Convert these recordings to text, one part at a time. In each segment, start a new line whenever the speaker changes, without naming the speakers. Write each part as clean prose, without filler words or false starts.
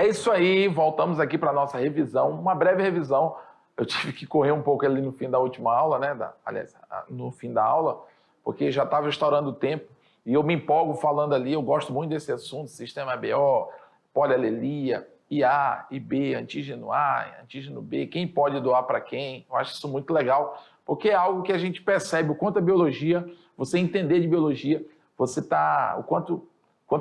É isso aí, voltamos aqui para a nossa revisão, uma breve revisão. Eu tive que correr um pouco ali no fim da última aula, né? Aliás, no fim da aula, porque já estava estourando o tempo e eu me empolgo falando ali, eu gosto muito desse assunto, sistema ABO, polialelia, IA, IB, antígeno A, antígeno B, quem pode doar para quem. Eu acho isso muito legal, porque é algo que a gente percebe o quanto a biologia, você entender de biologia, você tá, quanto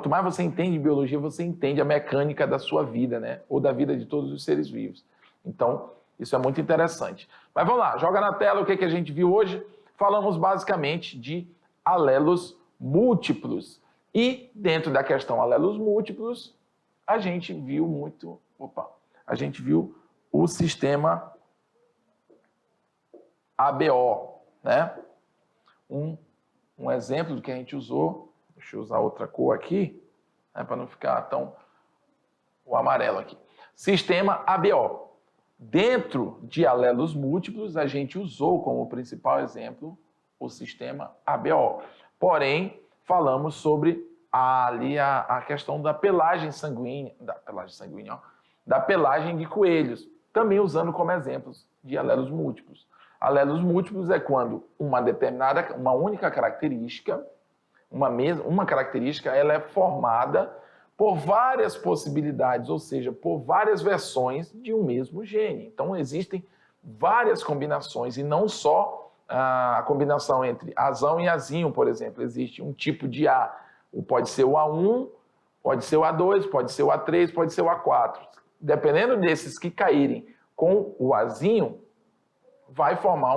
mais você entende de biologia, você entende a mecânica da sua vida, né? Ou da vida de todos os seres vivos. Então, isso é muito interessante. Mas vamos lá, joga na tela o que a gente viu hoje. Falamos basicamente de alelos múltiplos. E dentro da questão alelos múltiplos, a gente viu o sistema ABO, né? Um exemplo do que a gente usou, deixa eu usar outra cor aqui, né, para não ficar tão o amarelo aqui. Sistema ABO. Dentro de alelos múltiplos, a gente usou como principal exemplo o sistema ABO. Porém, falamos sobre a questão da pelagem sanguínea, da pelagem de coelhos, também usando como exemplos de alelos múltiplos. Alelos múltiplos é quando uma única característica, uma característica, ela é formada por várias possibilidades, ou seja, por várias versões de um mesmo gene. Então, existem várias combinações, e não só a combinação entre azão e azinho, por exemplo. Existe um tipo de A, pode ser o A1, pode ser o A2, pode ser o A3, pode ser o A4. Dependendo desses que caírem com o azinho, vai formar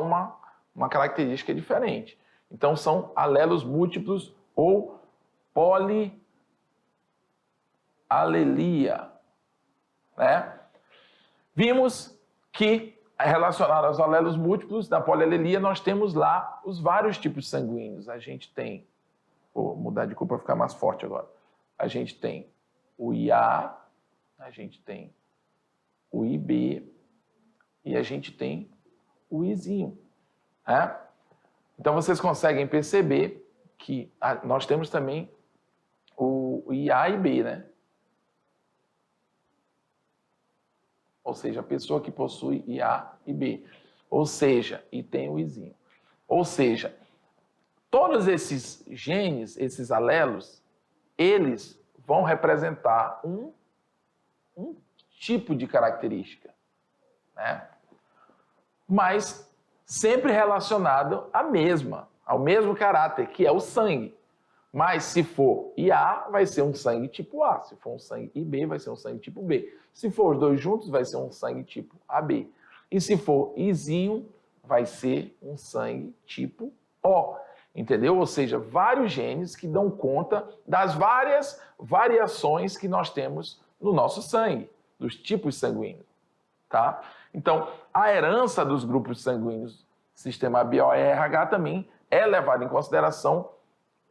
uma característica diferente. Então, são alelos múltiplos ou polialelia, né? Vimos que, relacionado aos alelos múltiplos da polialelia, nós temos lá os vários tipos sanguíneos. A gente tem, vou mudar de cor para ficar mais forte agora. A gente tem o IA, a gente tem o IB e a gente tem o Izinho, né? Então, vocês conseguem perceber que nós temos também o IA e B, né? Ou seja, a pessoa que possui IA e B. Ou seja, e tem o Izinho. Ou seja, todos esses genes, esses alelos, eles vão representar um tipo de característica, né? Mas sempre relacionado ao mesmo caráter, que é o sangue. Mas se for IA, vai ser um sangue tipo A. Se for um sangue IB, vai ser um sangue tipo B. Se for os dois juntos, vai ser um sangue tipo AB. E se for Izinho, vai ser um sangue tipo O. Entendeu? Ou seja, vários genes que dão conta das várias variações que nós temos no nosso sangue, dos tipos sanguíneos. Tá? Então, a herança dos grupos sanguíneos, sistema ABO e RH, também é levado em consideração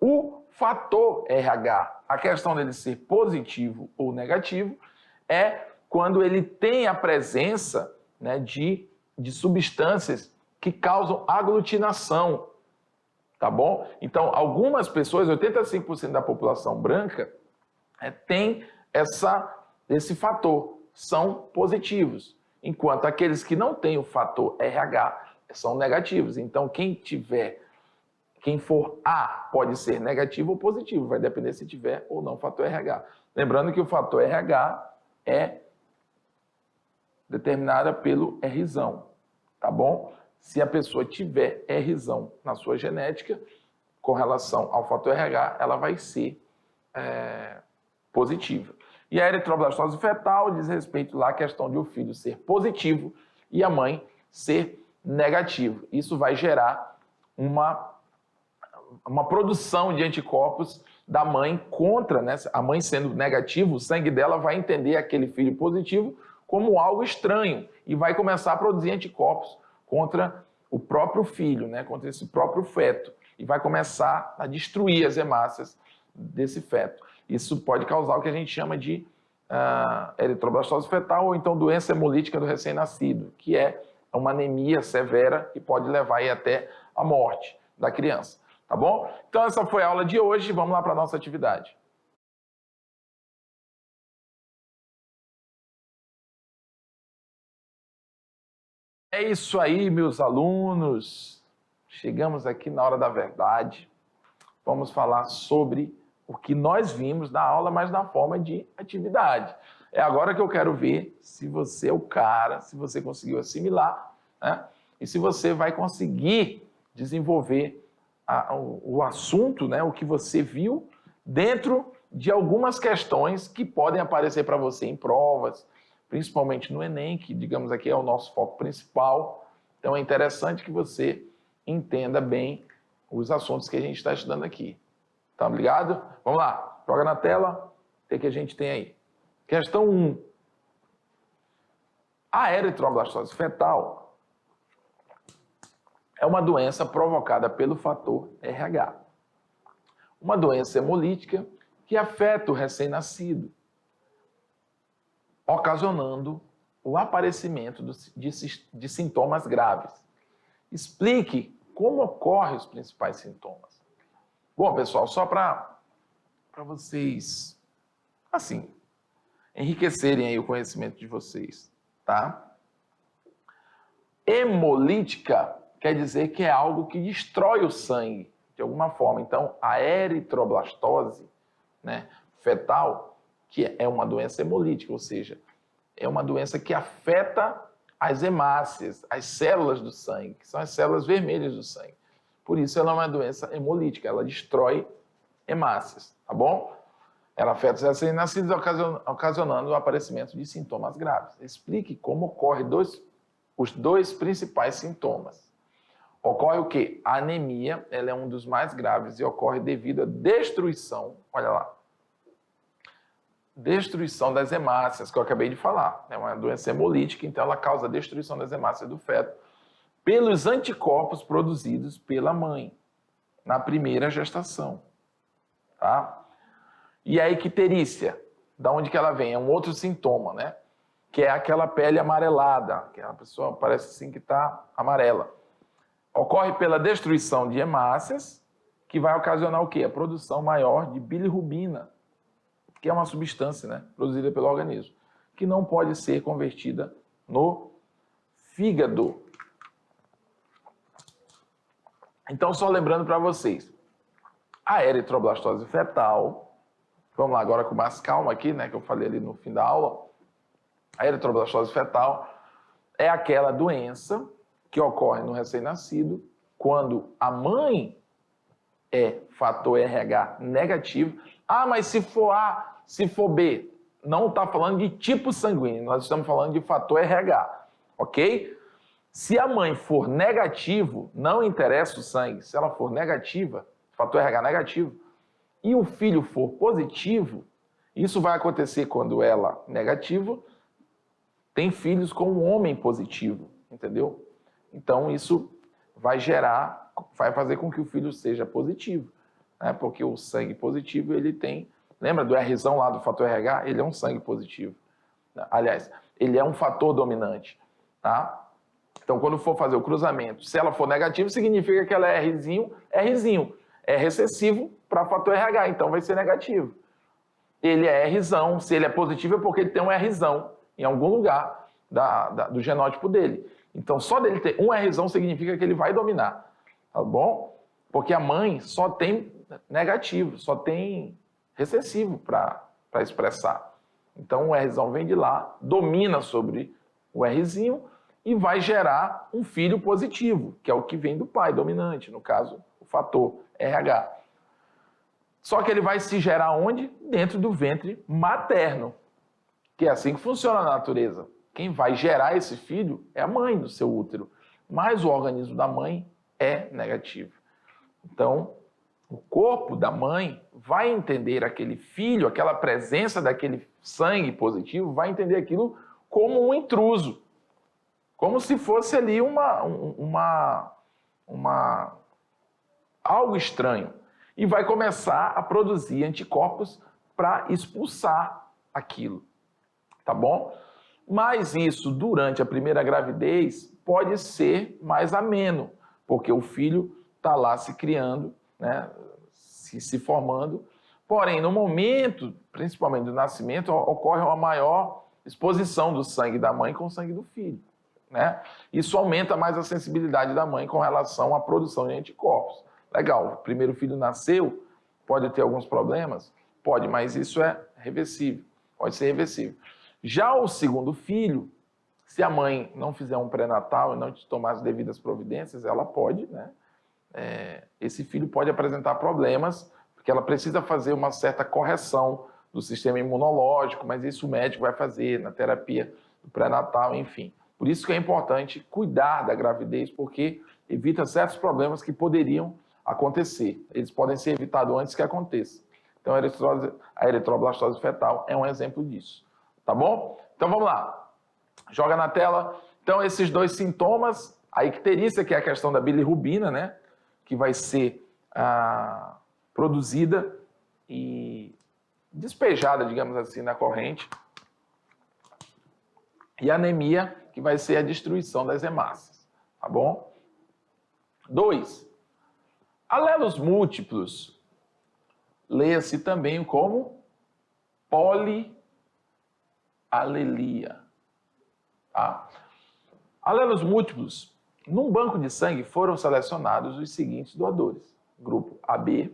o fator RH. A questão dele ser positivo ou negativo é quando ele tem a presença, né, de substâncias que causam aglutinação, tá bom? Então, algumas pessoas, 85% da população branca, tem esse fator, são positivos, enquanto aqueles que não têm o fator RH são negativos. Então, quem for A pode ser negativo ou positivo, vai depender se tiver ou não fator RH. Lembrando que o fator RH é determinado pelo Rzão, tá bom? Se a pessoa tiver Rzão na sua genética, com relação ao fator RH, ela vai ser positiva. E a eritroblastose fetal diz respeito lá à questão de o filho ser positivo e a mãe ser negativo. Isso vai gerar uma produção de anticorpos da mãe contra, né? A mãe sendo negativa, o sangue dela vai entender aquele filho positivo como algo estranho e vai começar a produzir anticorpos contra o próprio filho, né? Contra esse próprio feto, e vai começar a destruir as hemácias desse feto. Isso pode causar o que a gente chama de eritroblastose fetal ou então doença hemolítica do recém-nascido, que é uma anemia severa que pode levar aí até a morte da criança. Tá bom? Então essa foi a aula de hoje, vamos lá para a nossa atividade. É isso aí, meus alunos. Chegamos aqui na hora da verdade. Vamos falar sobre o que nós vimos na aula, mas na forma de atividade. É agora que eu quero ver se você é o cara, se você conseguiu assimilar, né? E se você vai conseguir desenvolver o assunto, né? O que você viu dentro de algumas questões que podem aparecer para você em provas, principalmente no Enem, que, digamos aqui, é o nosso foco principal. Então, é interessante que você entenda bem os assuntos que a gente está estudando aqui. Tá ligado? Vamos lá, joga na tela, o que a gente tem aí. Questão 1. A eritroblastose fetal é uma doença provocada pelo fator RH. Uma doença hemolítica que afeta o recém-nascido, ocasionando o aparecimento de sintomas graves. Explique como ocorrem os principais sintomas. Bom, pessoal, só para vocês, assim, enriquecerem aí o conhecimento de vocês, tá? Hemolítica quer dizer que é algo que destrói o sangue, de alguma forma. Então, a eritroblastose, né, fetal, que é uma doença hemolítica, ou seja, é uma doença que afeta as hemácias, as células do sangue, que são as células vermelhas do sangue. Por isso ela é uma doença hemolítica, ela destrói hemácias, tá bom? Ela afeta os recém-nascidos, ocasionando o aparecimento de sintomas graves. Explique como ocorrem os dois principais sintomas. Ocorre o quê? A anemia, ela é um dos mais graves e ocorre devido à destruição, olha lá, destruição das hemácias, que eu acabei de falar. É uma doença hemolítica, então ela causa a destruição das hemácias do feto pelos anticorpos produzidos pela mãe na primeira gestação. Tá? E a icterícia, da onde que ela vem? É um outro sintoma, né? Que é aquela pele amarelada, que a pessoa parece assim que está amarela. Ocorre pela destruição de hemácias, que vai ocasionar o quê? A produção maior de bilirrubina, que é uma substância, né, produzida pelo organismo, que não pode ser convertida no fígado. Então, só lembrando para vocês, a eritroblastose fetal, vamos lá agora com mais calma aqui, né, que eu falei ali no fim da aula, a eritroblastose fetal é aquela doença que ocorre no recém-nascido quando a mãe é fator RH negativo. Ah, mas se for A, se for B, não está falando de tipo sanguíneo, nós estamos falando de fator RH, ok? Se a mãe for negativo, não interessa o sangue. Se ela for negativa, fator RH negativo, e o filho for positivo, isso vai acontecer quando ela, negativo, tem filhos com um homem positivo, entendeu? Então isso vai fazer com que o filho seja positivo, né? Porque o sangue positivo, ele tem, lembra do Rzão lá do fator RH? Ele é um sangue positivo. Aliás, ele é um fator dominante, tá? Então, quando for fazer o cruzamento, se ela for negativa, significa que ela é Rzinho, é recessivo para fator RH, então vai ser negativo. Ele é Rzão, se ele é positivo é porque ele tem um Rzão em algum lugar do genótipo dele. Então, só dele ter um Rzão significa que ele vai dominar, tá bom? Porque a mãe só tem negativo, só tem recessivo para expressar. Então, o Rzão vem de lá, domina sobre o Rzinho e vai gerar um filho positivo, que é o que vem do pai dominante, no caso, o fator RH. Só que ele vai se gerar onde? Dentro do ventre materno, que é assim que funciona na natureza. Quem vai gerar esse filho é a mãe do seu útero, mas o organismo da mãe é negativo. Então, o corpo da mãe vai entender aquele filho, aquela presença daquele sangue positivo, vai entender aquilo como um intruso, como se fosse ali algo estranho. E vai começar a produzir anticorpos para expulsar aquilo, tá bom? Mas isso, durante a primeira gravidez, pode ser mais ameno, porque o filho está lá se criando, né, se formando. Porém, no momento, principalmente do nascimento, ocorre uma maior exposição do sangue da mãe com o sangue do filho, né? Isso aumenta mais a sensibilidade da mãe com relação à produção de anticorpos. Legal, o primeiro filho nasceu, pode ter alguns problemas? Pode, mas isso é reversível, pode ser reversível. Já o segundo filho, se a mãe não fizer um pré-natal e não tomar as devidas providências, ela pode, né? Esse filho pode apresentar problemas, porque ela precisa fazer uma certa correção do sistema imunológico, mas isso o médico vai fazer na terapia do pré-natal, enfim. Por isso que é importante cuidar da gravidez, porque evita certos problemas que poderiam acontecer. Eles podem ser evitados antes que aconteça. Então, a eritroblastose fetal é um exemplo disso. Tá bom? Então, vamos lá. Joga na tela. Então, esses dois sintomas, a icterícia, que é a questão da bilirrubina, né? Que vai ser produzida e despejada, digamos assim, na corrente. E a anemia, que vai ser a destruição das hemácias. Tá bom? 2. Alelos múltiplos. Leia-se também como polialelia. Tá? Alelos múltiplos. Num banco de sangue foram selecionados os seguintes doadores. Grupo AB,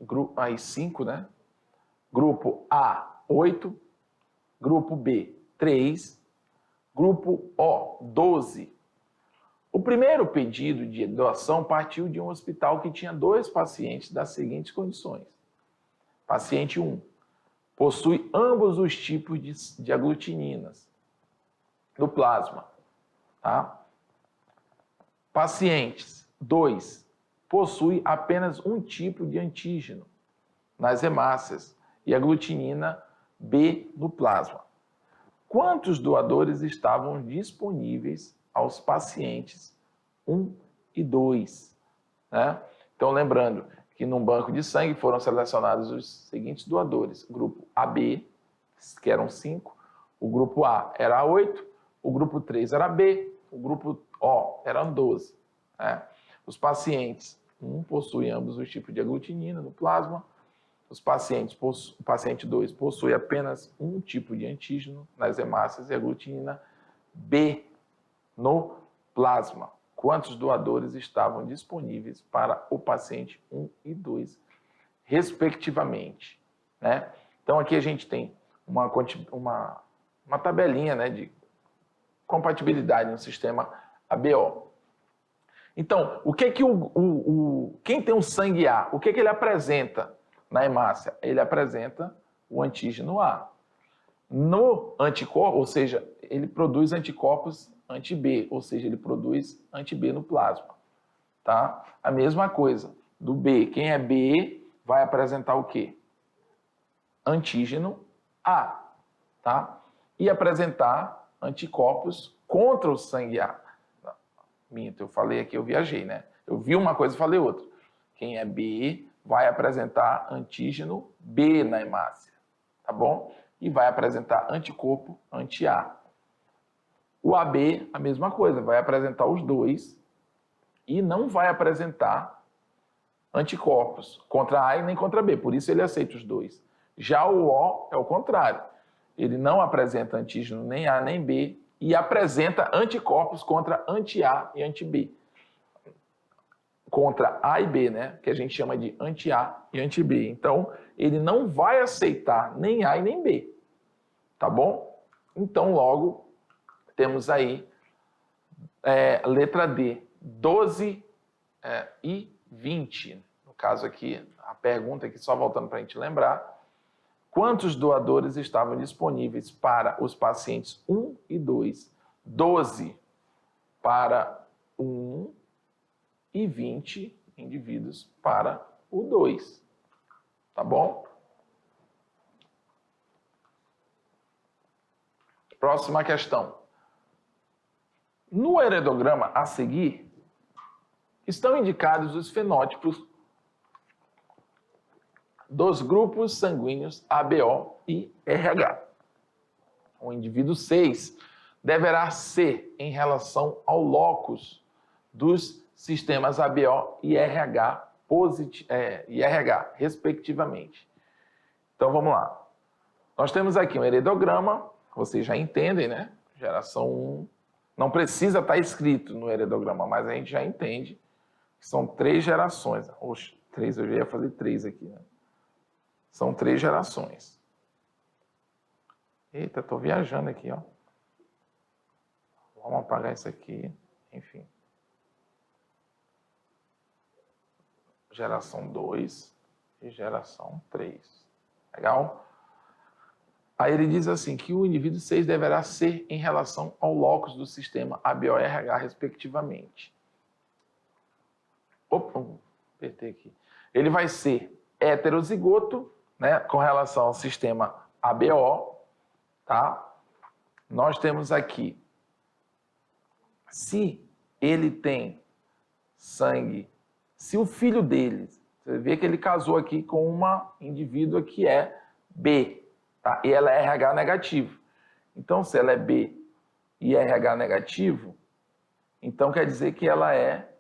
grupo aí 5, né? Grupo A, 8. Grupo B, 3. Grupo O, 12. O primeiro pedido de doação partiu de um hospital que tinha 2 pacientes das seguintes condições. Paciente 1 possui ambos os tipos de aglutininas no plasma. Tá? Pacientes 2 possui apenas um tipo de antígeno nas hemácias e aglutinina B no plasma. Quantos doadores estavam disponíveis aos pacientes 1 e 2? Né? Então, lembrando que num banco de sangue foram selecionados os seguintes doadores. Grupo AB, que eram 5. O grupo A era 8. O grupo 3 era B. O grupo O eram 12. Né? Os pacientes 1 possuem ambos os tipos de aglutinina no plasma. O paciente 2 possui apenas um tipo de antígeno nas hemácias e aglutinina B no plasma. Quantos doadores estavam disponíveis para o paciente 1 e 2, respectivamente? Né? Então, aqui a gente tem uma tabelinha, né, de compatibilidade no sistema ABO. Então, o que quem tem um sangue A, o que ele apresenta na hemácia? Ele apresenta o antígeno A. No anticorpo, ou seja, ele produz anticorpos anti-B, ou seja, ele produz anti-B no plasma. Tá? A mesma coisa do B. Quem é B vai apresentar o quê? Antígeno A. Tá? E apresentar anticorpos contra o sangue A. Minto, eu falei aqui, eu viajei, né? Eu vi uma coisa e falei outra. Quem é B vai apresentar antígeno B na hemácia, tá bom? E vai apresentar anticorpo anti-A. O AB, a mesma coisa, vai apresentar os dois e não vai apresentar anticorpos contra A e nem contra B, por isso ele aceita os dois. Já o O é o contrário, ele não apresenta antígeno nem A nem B e apresenta anticorpos contra anti-A e anti-B. Contra A e B, né? Que a gente chama de anti-A e anti-B. Então, ele não vai aceitar nem A e nem B. Tá bom? Então, logo, temos aí letra D, 12 e 20. No caso aqui, a pergunta aqui, só voltando para a gente lembrar, quantos doadores estavam disponíveis para os pacientes 1 e 2? 12 para o 1 e 20 indivíduos para o 2. Tá bom? Próxima questão. No heredograma a seguir, estão indicados os fenótipos dos grupos sanguíneos ABO e RH. O indivíduo 6 deverá ser em relação ao locus dos sistemas ABO e RH, respectivamente. Então, vamos lá. Nós temos aqui um heredograma, vocês já entendem, né? Geração 1 não precisa estar escrito no heredograma, mas a gente já entende que são 3 gerações. Oxe, 3, eu já ia fazer 3 aqui, né? São 3 gerações. Eita, estou viajando aqui, ó. Vamos apagar isso aqui. Enfim. Geração 2 e geração 3. Legal? Aí ele diz assim, que o indivíduo 6 deverá ser em relação ao locus do sistema ABO-RH, respectivamente. Opa, apertei aqui. Ele vai ser heterozigoto, né, com relação ao sistema ABO, tá? Nós temos aqui, se ele tem sangue, se o filho dele, você vê que ele casou aqui com uma indivídua que é B, tá? E ela é RH negativo. Então, se ela é B e RH negativo, então quer dizer que ela é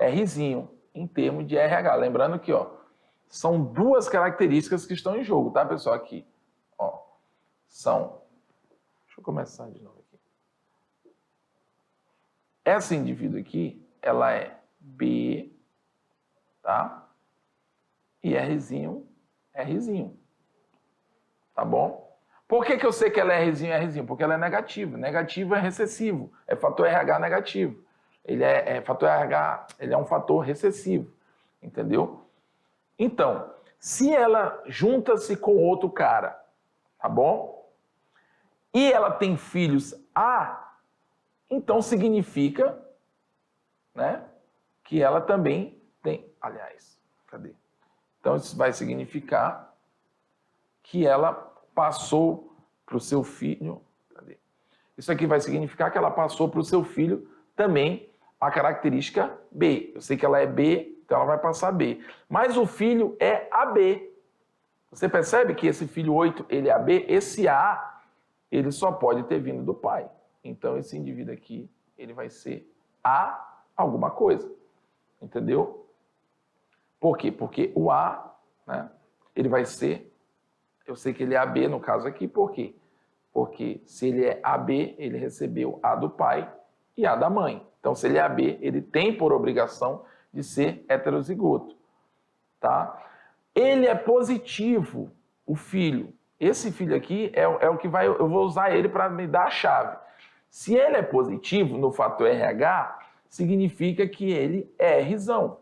Rzinho, em termos de RH. Lembrando que, ó, são 2 características que estão em jogo, tá, pessoal? Aqui, ó, são... Deixa eu começar de novo aqui. Essa indivídua aqui, ela é B, tá? E Rzinho, Rzinho. Tá bom? Por que eu sei que ela é Rzinho? Porque ela é negativa. Negativo é recessivo. É fator RH negativo. Ele fator RH, ele é um fator recessivo. Entendeu? Então, se ela junta-se com outro cara, tá bom? E ela tem filhos A, então significa, né, que ela também tem... Aliás, cadê? Então, isso vai significar que ela passou para o seu filho... Cadê? Isso aqui vai significar que ela passou para o seu filho também a característica B. Eu sei que ela é B, então ela vai passar B. Mas o filho é AB. Você percebe que esse filho 8, ele é AB? Esse A, ele só pode ter vindo do pai. Então, esse indivíduo aqui, ele vai ser A alguma coisa. Entendeu? Por quê? Porque o A, né, ele vai ser... Eu sei que ele é AB no caso aqui, por quê? Porque se ele é AB, ele recebeu A do pai e A da mãe. Então, se ele é AB, ele tem por obrigação de ser heterozigoto. Tá? Ele é positivo, o filho. Esse filho aqui é o que vai... Eu vou usar ele para me dar a chave. Se ele é positivo no fator RH, significa que ele é Rzão.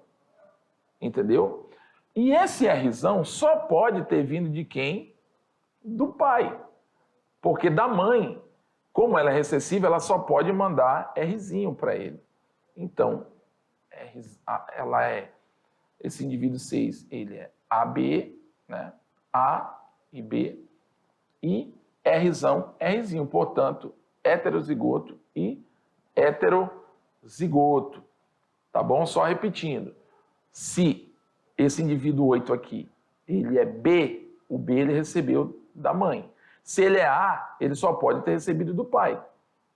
Entendeu? E esse Rzão só pode ter vindo de quem? Do pai. Porque da mãe, como ela é recessiva, ela só pode mandar Rzinho para ele. Então, ela é... Esse indivíduo 6, ele é AB, né? A e B. E Rzão, Rzinho. Portanto, heterozigoto e heterozigoto. Tá bom? Só repetindo. Se esse indivíduo 8 aqui, ele é B, o B ele recebeu da mãe. Se ele é A, ele só pode ter recebido do pai.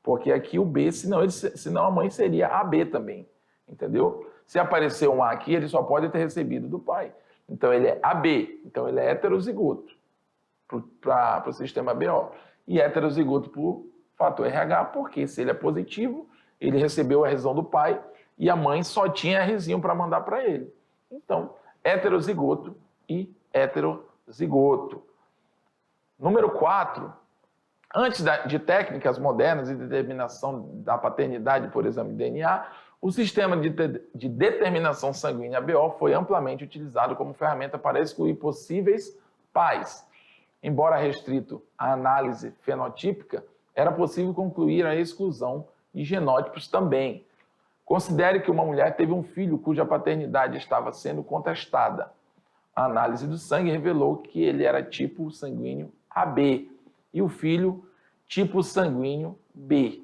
Porque aqui o B, senão a mãe seria AB também. Entendeu? Se aparecer um A aqui, ele só pode ter recebido do pai. Então ele é AB. Então ele é heterozigoto para o sistema BO. E heterozigoto por fator RH, porque se ele é positivo, ele recebeu a Rzão do pai e a mãe só tinha Rzinho para mandar para ele. Então, heterozigoto e heterozigoto. Número 4, antes de técnicas modernas de determinação da paternidade por exame de DNA, o sistema de determinação sanguínea BO foi amplamente utilizado como ferramenta para excluir possíveis pais. Embora restrito à análise fenotípica, era possível concluir a exclusão de genótipos também. Considere que uma mulher teve um filho cuja paternidade estava sendo contestada. A análise do sangue revelou que ele era tipo sanguíneo AB e o filho tipo sanguíneo B.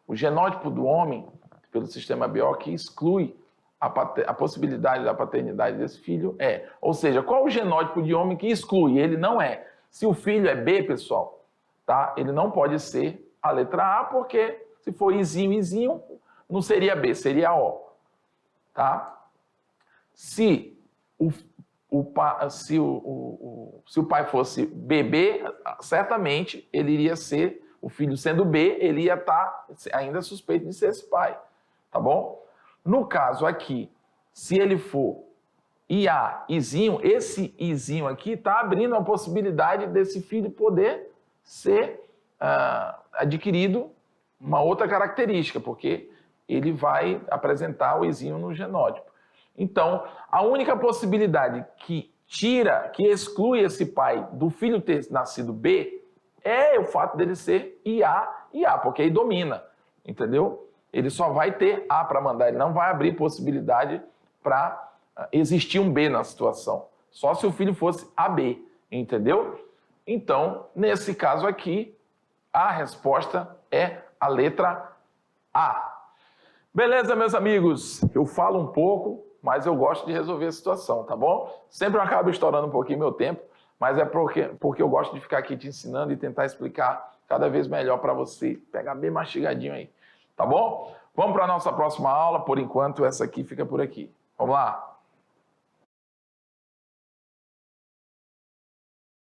O genótipo do homem, pelo sistema BO, que exclui a possibilidade da paternidade desse filho ou seja, qual o genótipo de homem que exclui? Ele não é. Se o filho é B, pessoal, tá? Ele não pode ser a letra A, porque se for Izinho, não seria B, seria O. Tá? Se o pai fosse bebê, certamente ele iria ser o filho sendo B, ele ia estar ainda suspeito de ser esse pai, tá bom? No caso aqui, se ele for IA, Izinho, esse Izinho aqui está abrindo a possibilidade desse filho poder ser adquirido uma outra característica, porque ele vai apresentar o Izinho no genótipo. Então, a única possibilidade que exclui esse pai do filho ter nascido B é o fato dele ser IA, porque aí domina, entendeu? Ele só vai ter A para mandar, ele não vai abrir possibilidade para existir um B na situação. Só se o filho fosse AB, entendeu? Então, nesse caso aqui, a resposta é a letra A. Beleza, meus amigos? Eu falo um pouco, mas eu gosto de resolver a situação, tá bom? Sempre eu acabo estourando um pouquinho meu tempo, mas é porque eu gosto de ficar aqui te ensinando e tentar explicar cada vez melhor para você pegar bem mastigadinho aí, tá bom? Vamos para a nossa próxima aula. Por enquanto, essa aqui fica por aqui. Vamos lá?